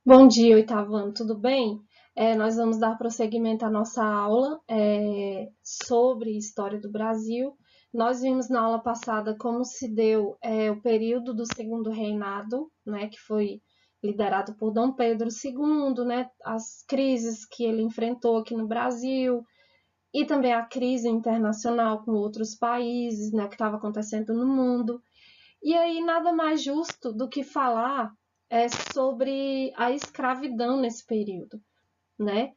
Bom dia, oitavo ano, tudo bem? Nós vamos dar prosseguimento à nossa aula sobre história do Brasil. Nós vimos na aula passada como se deu o período do segundo reinado, né, que foi liderado por Dom Pedro II, né, as crises que ele enfrentou aqui no Brasil e também a crise internacional com outros países, né, que estava acontecendo no mundo. E aí, nada mais justo do que falar sobre a escravidão nesse período, né?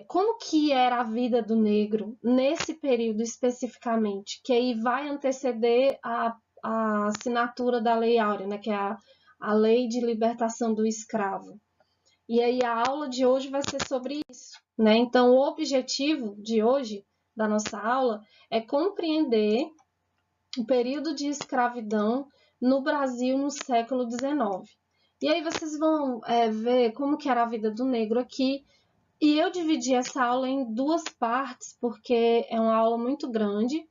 Como que era a vida do negro nesse período especificamente, que aí vai anteceder a assinatura da Lei Áurea, né? Que é a Lei de Libertação do Escravo. E aí a aula de hoje vai ser sobre isso, né? Então, o objetivo de hoje, da nossa aula, é compreender o período de escravidão no Brasil no século XIX. E aí vocês vão ver como que era a vida do negro aqui. E eu dividi essa aula em duas partes, porque é uma aula muito grande.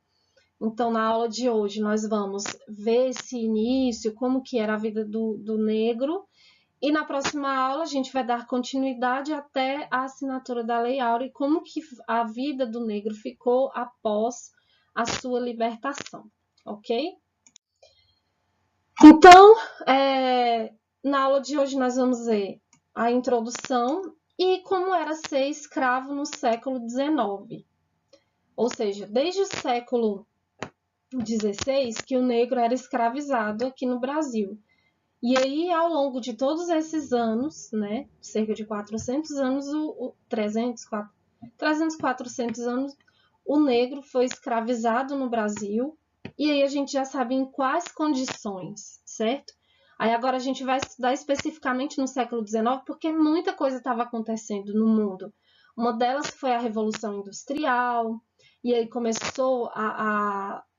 Então, na aula de hoje, nós vamos ver esse início, como que era a vida do negro. E na próxima aula, a gente vai dar continuidade até a assinatura da Lei Áurea e como que a vida do negro ficou após a sua libertação, ok? Então, na aula de hoje nós vamos ver a introdução e como era ser escravo no século XIX. Ou seja, desde o século XVI que o negro era escravizado aqui no Brasil. E aí, ao longo de todos esses anos, né, cerca de 400 anos, 300, 400 anos, o negro foi escravizado no Brasil. E aí a gente já sabe em quais condições, certo? Aí agora a gente vai estudar especificamente no século XIX, porque muita coisa estava acontecendo no mundo. Uma delas foi a Revolução Industrial, e aí começou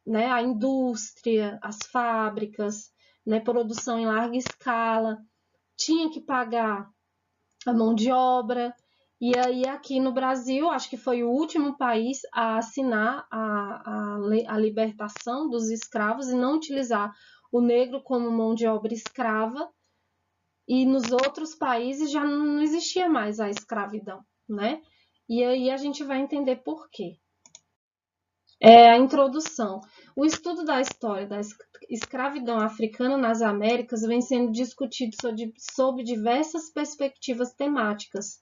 né, a indústria, as fábricas, né, produção em larga escala, tinha que pagar a mão de obra. E aí aqui no Brasil, acho que foi o último país a assinar a libertação dos escravos e não utilizar o negro como mão de obra escrava. E nos outros países já não existia mais a escravidão, né? E aí a gente vai entender por quê. A introdução. O estudo da história da escravidão africana nas Américas vem sendo discutido sob diversas perspectivas temáticas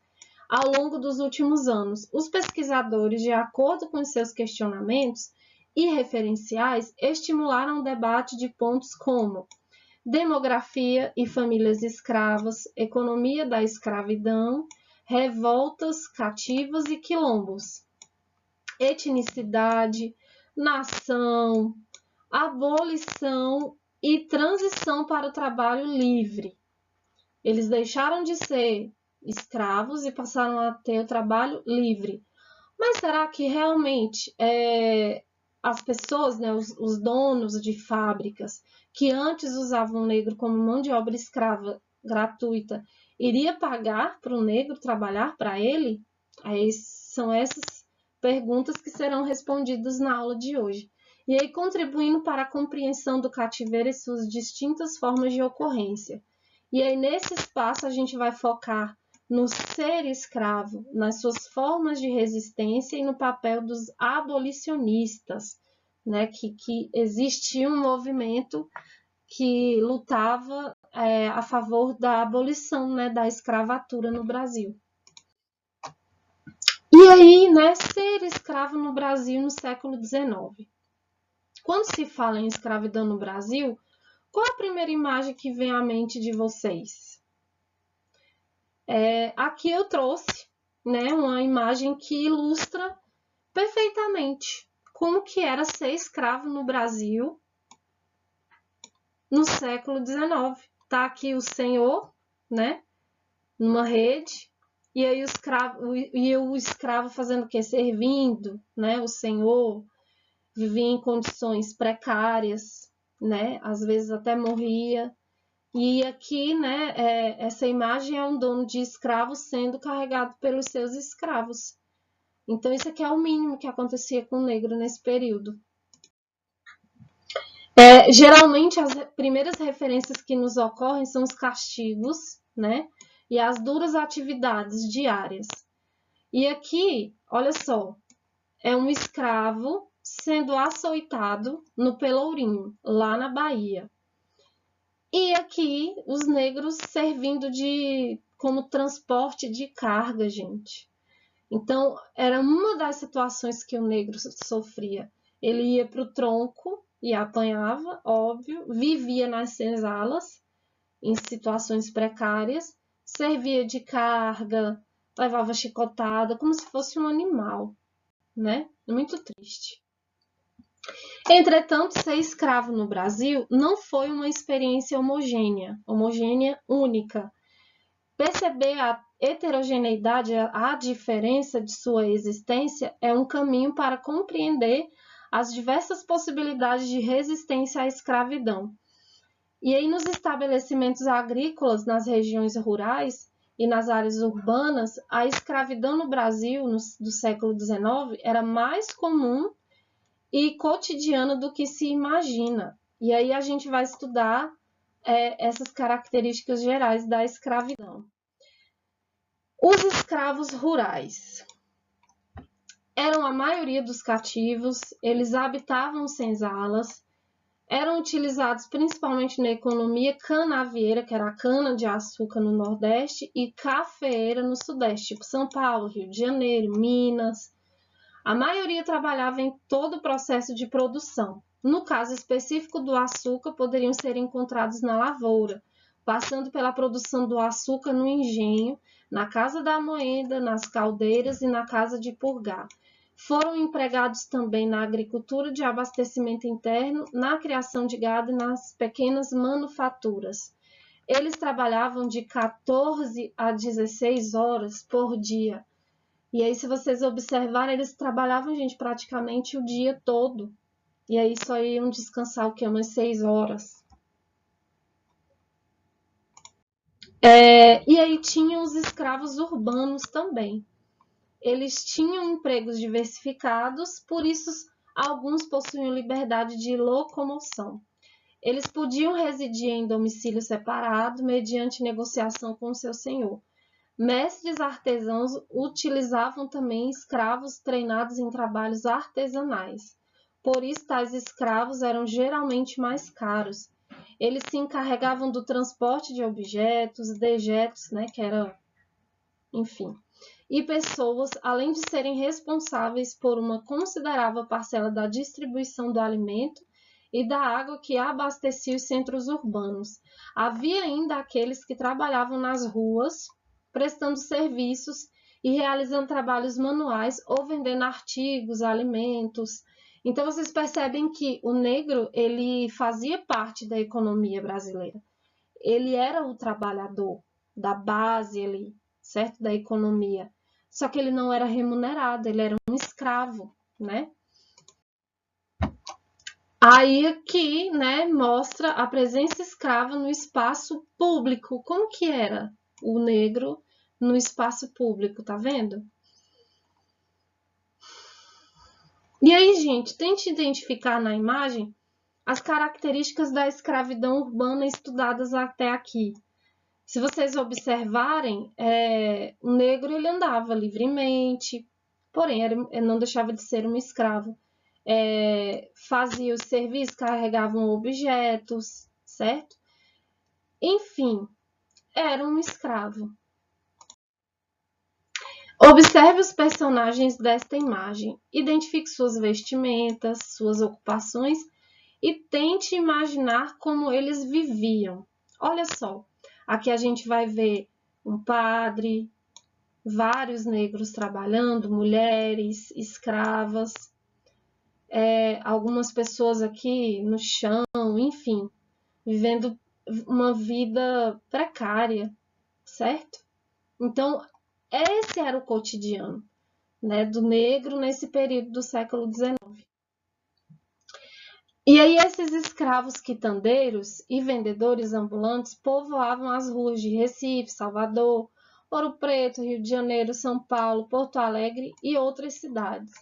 ao longo dos últimos anos. Os pesquisadores, de acordo com seus questionamentos e referenciais, estimularam o debate de pontos como demografia e famílias escravas, economia da escravidão, revoltas cativas e quilombos, etnicidade, nação, abolição e transição para o trabalho livre. Eles deixaram de ser escravos e passaram a ter o trabalho livre. Mas será que realmente as pessoas, né, os donos de fábricas, que antes usavam o negro como mão de obra escrava gratuita, iria pagar para o negro trabalhar para ele? Aí são essas perguntas que serão respondidas na aula de hoje. E aí, contribuindo para a compreensão do cativeiro e suas distintas formas de ocorrência. E aí, nesse espaço, a gente vai focar no ser escravo, nas suas formas de resistência e no papel dos abolicionistas, né, que existia um movimento que lutava a favor da abolição, né, da escravatura no Brasil. E aí, né, ser escravo no Brasil no século XIX. Quando se fala em escravidão no Brasil, qual a primeira imagem que vem à mente de vocês? Aqui eu trouxe, né, uma imagem que ilustra perfeitamente como que era ser escravo no Brasil no século XIX. Tá aqui o senhor, né, numa rede, e aí o escravo fazendo o quê? Servindo, né, o senhor vivia em condições precárias, né, às vezes até morria. E aqui, né, essa imagem é um dono de escravos sendo carregado pelos seus escravos. Então, isso aqui é o mínimo que acontecia com o negro nesse período. Geralmente, as primeiras referências que nos ocorrem são os castigos, né? e as duras atividades diárias. E aqui, olha só, é um escravo sendo açoitado no Pelourinho, lá na Bahia. E aqui, os negros servindo como transporte de carga, gente. Então, era uma das situações que o negro sofria. Ele ia para o tronco e apanhava, óbvio, vivia nas senzalas, em situações precárias, servia de carga, levava chicotada, como se fosse um animal, né? Muito triste. Entretanto, ser escravo no Brasil não foi uma experiência homogênea única. Perceber a heterogeneidade, a diferença de sua existência, é um caminho para compreender as diversas possibilidades de resistência à escravidão. E aí, nos estabelecimentos agrícolas, nas regiões rurais e nas áreas urbanas, a escravidão no Brasil, do século XIX, era mais comum e cotidiana do que se imagina. E aí a gente vai estudar essas características gerais da escravidão. Os escravos rurais eram a maioria dos cativos, eles habitavam senzalas, eram utilizados principalmente na economia canavieira, que era a cana-de-açúcar no Nordeste, e cafeeira no Sudeste, tipo São Paulo, Rio de Janeiro, Minas. A maioria trabalhava em todo o processo de produção. No caso específico do açúcar, poderiam ser encontrados na lavoura, passando pela produção do açúcar no engenho, na casa da moenda, nas caldeiras e na casa de purgar. Foram empregados também na agricultura de abastecimento interno, na criação de gado e nas pequenas manufaturas. Eles trabalhavam de 14 a 16 horas por dia. E aí, se vocês observarem, eles trabalhavam, gente, praticamente o dia todo. E aí só iam descansar o quê? Umas 6 horas. E aí tinham os escravos urbanos também. Eles tinham empregos diversificados, por isso alguns possuíam liberdade de locomoção. Eles podiam residir em domicílio separado, mediante negociação com seu senhor. Mestres artesãos utilizavam também escravos treinados em trabalhos artesanais. Por isso, tais escravos eram geralmente mais caros. Eles se encarregavam do transporte de objetos, dejetos, né, que era, enfim, e pessoas, além de serem responsáveis por uma considerável parcela da distribuição do alimento e da água que abastecia os centros urbanos. Havia ainda aqueles que trabalhavam nas ruas, prestando serviços e realizando trabalhos manuais ou vendendo artigos, alimentos. Então vocês percebem que o negro, ele fazia parte da economia brasileira. Ele era o trabalhador da base ali, certo? Da economia. Só que ele não era remunerado, ele era um escravo, né? Aí aqui, né, mostra a presença escrava no espaço público. Como que era o negro no espaço público, tá vendo? E aí, gente, tente identificar na imagem as características da escravidão urbana estudadas até aqui. Se vocês observarem, o negro ele andava livremente, porém não deixava de ser um escravo. Fazia os serviços, carregavam objetos, certo? Enfim, era um escravo. Observe os personagens desta imagem, identifique suas vestimentas, suas ocupações e tente imaginar como eles viviam. Olha só, aqui a gente vai ver um padre, vários negros trabalhando, mulheres, escravas, algumas pessoas aqui no chão, enfim, vivendo uma vida precária, certo? Então, esse era o cotidiano, né, do negro nesse período do século XIX. E aí esses escravos quitandeiros e vendedores ambulantes povoavam as ruas de Recife, Salvador, Ouro Preto, Rio de Janeiro, São Paulo, Porto Alegre e outras cidades.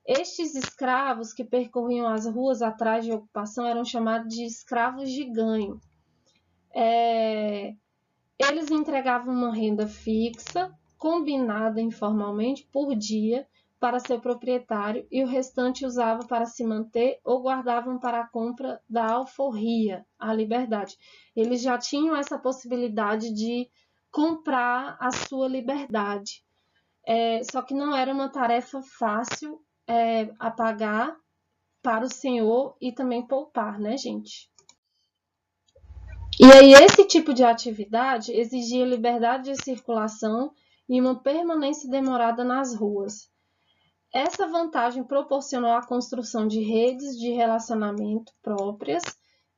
Estes escravos que percorriam as ruas atrás de ocupação eram chamados de escravos de ganho. Eles entregavam uma renda fixa, combinada informalmente por dia, para seu proprietário e o restante usava para se manter ou guardavam para a compra da alforria, a liberdade. Eles já tinham essa possibilidade de comprar a sua liberdade. Só que não era uma tarefa fácil a pagar para o senhor e também poupar, né, gente? E aí, esse tipo de atividade exigia liberdade de circulação e uma permanência demorada nas ruas. Essa vantagem proporcionou a construção de redes de relacionamento próprias,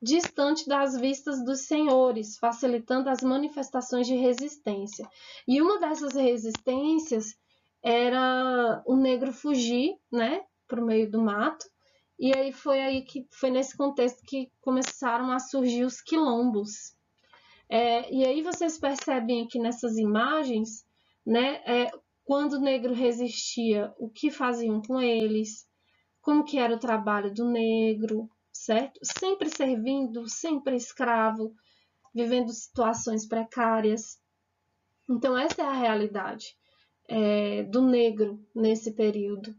distante das vistas dos senhores, facilitando as manifestações de resistência. E uma dessas resistências era o negro fugir, né, para o meio do mato. E aí foi nesse contexto que começaram a surgir os quilombos. E aí vocês percebem aqui nessas imagens, né, quando o negro resistia, o que faziam com eles, como que era o trabalho do negro, certo? Sempre servindo, sempre escravo, vivendo situações precárias. Então essa é a realidade do negro nesse período.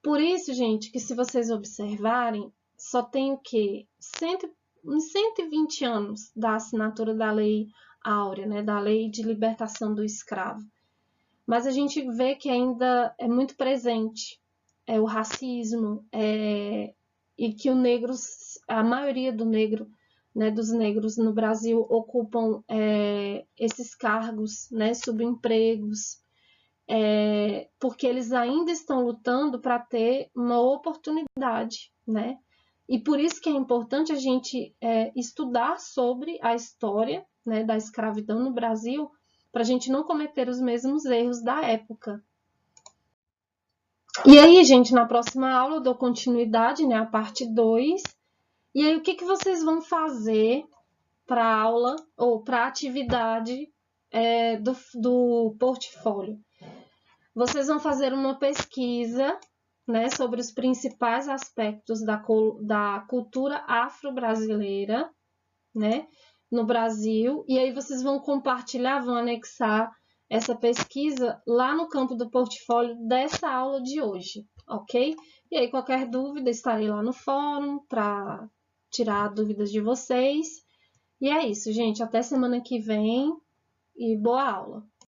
Por isso, gente, que se vocês observarem, só tem o quê? 120 anos da assinatura da Lei Áurea, né, da Lei de Libertação do Escravo. Mas a gente vê que ainda é muito presente o racismo e que a maioria dos negros no Brasil ocupam esses cargos, né, subempregos, porque eles ainda estão lutando para ter uma oportunidade, né? E por isso que é importante a gente estudar sobre a história, né, da escravidão no Brasil, para a gente não cometer os mesmos erros da época. E aí, gente, na próxima aula eu dou continuidade, né, a parte 2. E aí, o que vocês vão fazer para a aula ou para a atividade do portfólio? Vocês vão fazer uma pesquisa, né, sobre os principais aspectos da cultura afro-brasileira, né, no Brasil, e aí vocês vão compartilhar, vão anexar essa pesquisa lá no campo do portfólio dessa aula de hoje, ok? E aí, qualquer dúvida, estarei lá no fórum para tirar dúvidas de vocês. E é isso, gente. Até semana que vem e boa aula!